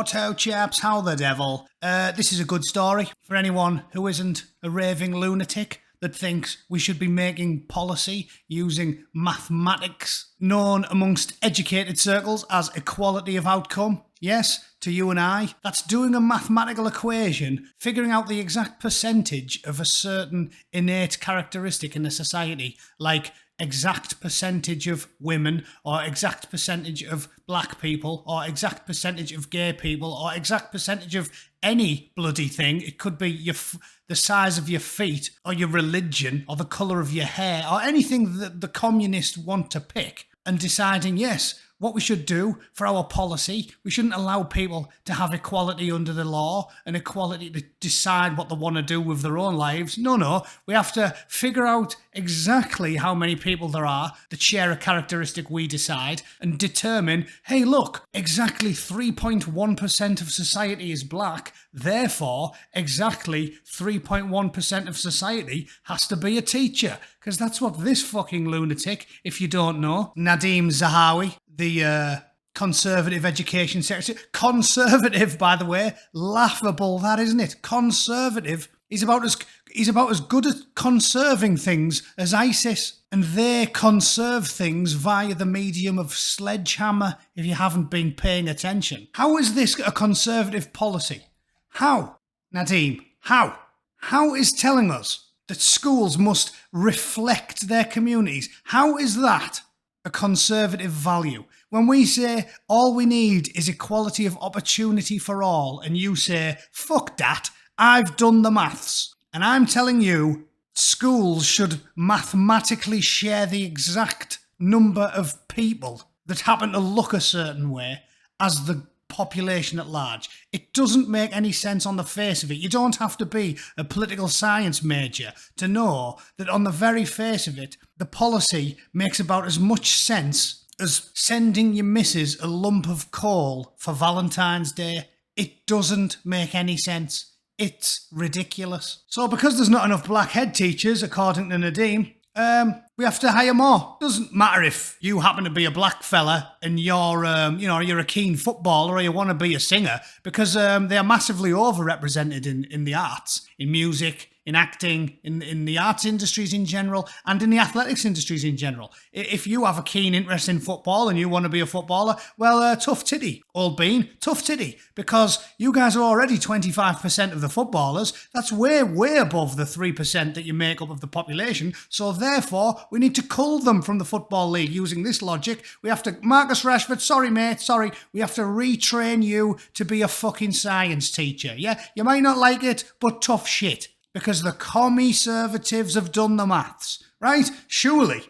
Righto, chaps, how the devil? This is a good story for anyone who isn't a raving lunatic that thinks we should be making policy using mathematics, known amongst educated circles as equality of outcome. Yes, to you and I, that's doing a mathematical equation, figuring out the exact percentage of a certain innate characteristic in a society, like exact percentage of women, or exact percentage of black people, or exact percentage of gay people, or exact percentage of any bloody thing. It could be the size of your feet, or your religion, or the colour of your hair, or anything that the communists want to pick, and deciding, yes, what we should do for our policy, we shouldn't allow people to have equality under the law and equality to decide what they want to do with their own lives. No, we have to figure out exactly how many people there are that share a characteristic we decide and determine, hey look, exactly 3.1% of society is black, therefore exactly 3.1% of society has to be a teacher. Because that's what this fucking lunatic, if you don't know, Nadhim Zahawi, the Conservative Education Secretary. Conservative, by the way. Laughable, that, isn't it? Conservative. He's about as good at conserving things as ISIS. And they conserve things via the medium of sledgehammer, if you haven't been paying attention. How is this a conservative policy? How? Nadhim, how? How is telling us that schools must reflect their communities? How is that a conservative value? When we say all we need is equality of opportunity for all, and you say, fuck that, I've done the maths, and I'm telling you, schools should mathematically share the exact number of people that happen to look a certain way as the population at large. It doesn't make any sense on the face of it. You don't have to be a political science major to know that on the very face of it, the policy makes about as much sense as sending your missus a lump of coal for Valentine's Day. It doesn't make any sense. It's ridiculous. So because there's not enough black head teachers, according to Nadhim, we have to hire more. Doesn't matter if you happen to be a black fella and you're a keen footballer or you want to be a singer, because they are massively overrepresented in the arts, in music, in acting, in the arts industries in general, and in the athletics industries in general. If you have a keen interest in football and you want to be a footballer, well, tough titty, old bean, tough titty, because you guys are already 25% of the footballers. That's way, way above the 3% that you make up of the population. So therefore, we need to cull them from the Football League using this logic. We have to, Marcus Rashford, sorry mate, sorry, we have to retrain you to be a fucking science teacher. Yeah, you might not like it, but tough shit. Because the commie-servatives have done the maths, right? Surely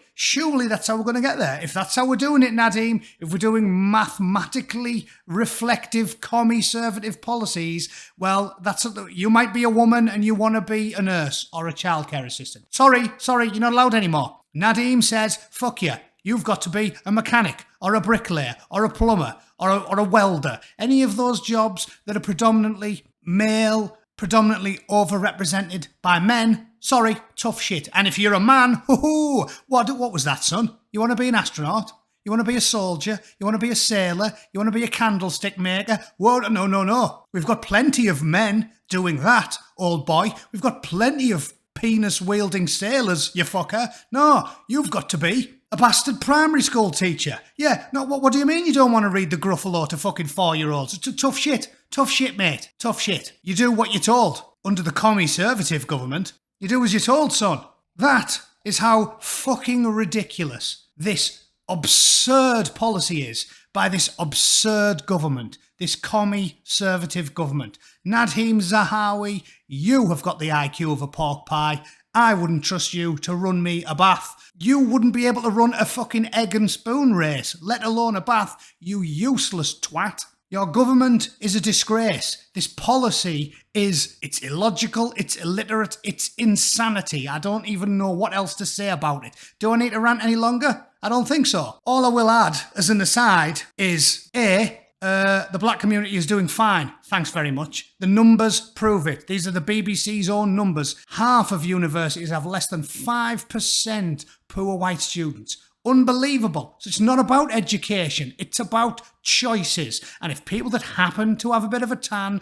that's how we're going to get there. If that's how we're doing it, Nadhim, if we're doing mathematically reflective commie-servative policies, well, you might be a woman and you want to be a nurse or a childcare assistant. Sorry, you're not allowed anymore. Nadhim says, fuck you. You've got to be a mechanic or a bricklayer or a plumber or a welder. Any of those jobs that are predominantly male, predominantly overrepresented by men, sorry, tough shit. And if you're a man, what was that, son? You want to be an astronaut? You want to be a soldier? You want to be a sailor? You want to be a candlestick maker? Whoa, no. We've got plenty of men doing that, old boy. We've got plenty of penis-wielding sailors, you fucker. No, you've got to be a bastard primary school teacher. Yeah, no, what do you mean you don't want to read the Gruffalo to fucking 4-year-olds? Tough shit. Tough shit, mate. Tough shit. You do what you're told. Under the commie-servative government, you do as you're told, son. That is how fucking ridiculous this absurd policy is by this absurd government, this commie-servative government. Nadhim Zahawi, you have got the IQ of a pork pie. I wouldn't trust you to run me a bath. You wouldn't be able to run a fucking egg and spoon race, let alone a bath, you useless twat. Your government is a disgrace. This policy it's illogical, it's illiterate, it's insanity. I don't even know what else to say about it. Do I need to rant any longer? I don't think so. All I will add as an aside is, the black community is doing fine. Thanks very much. The numbers prove it. These are the BBC's own numbers. Half of universities have less than 5% poor white students. Unbelievable. So it's not about education, it's about choices. And if people that happen to have a bit of a tan,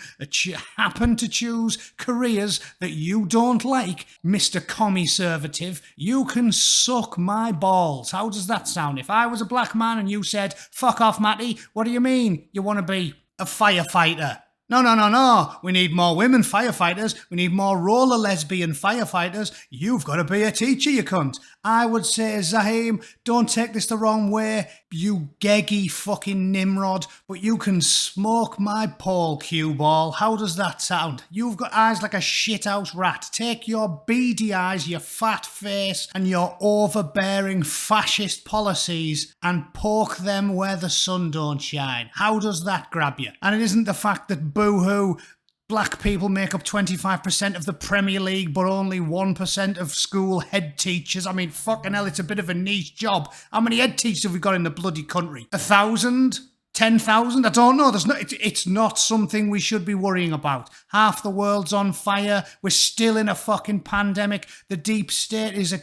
happen to choose careers that you don't like, Mr. Commiservative, you can suck my balls. How does that sound? If I was a black man and you said, fuck off, Matty, what do you mean you want to be a firefighter? No, no, no, no. We need more women firefighters. We need more roller lesbian firefighters. You've got to be a teacher, you cunt. I would say, Nadhim, don't take this the wrong way, you geggy fucking Nimrod, but you can smoke my pole cue ball. How does that sound? You've got eyes like a shithouse rat. Take your beady eyes, your fat face, and your overbearing fascist policies and poke them where the sun don't shine. How does that grab you? And it isn't the fact that boo-hoo, black people make up 25% of the Premier League, but only 1% of school head teachers. I mean, fucking hell, it's a bit of a niche job. How many head teachers have we got in the bloody country? 1,000? 10,000? I don't know. It's not something we should be worrying about. Half the world's on fire. We're still in a fucking pandemic. The deep state is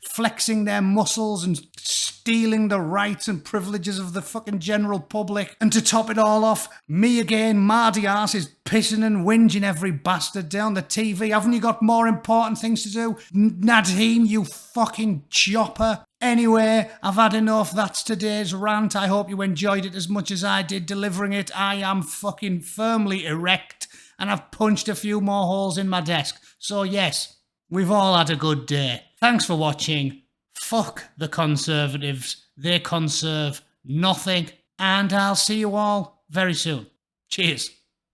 flexing their muscles and stealing the rights and privileges of the fucking general public. And to top it all off, me again, Mardy arse, is pissing and whinging every bastard down the TV. Haven't you got more important things to do? Nadhim, you fucking chopper. Anyway, I've had enough. That's today's rant. I hope you enjoyed it as much as I did delivering it. I am fucking firmly erect and I've punched a few more holes in my desk. So yes, we've all had a good day. Thanks for watching. Fuck the Conservatives. They conserve nothing. And I'll see you all very soon. Cheers.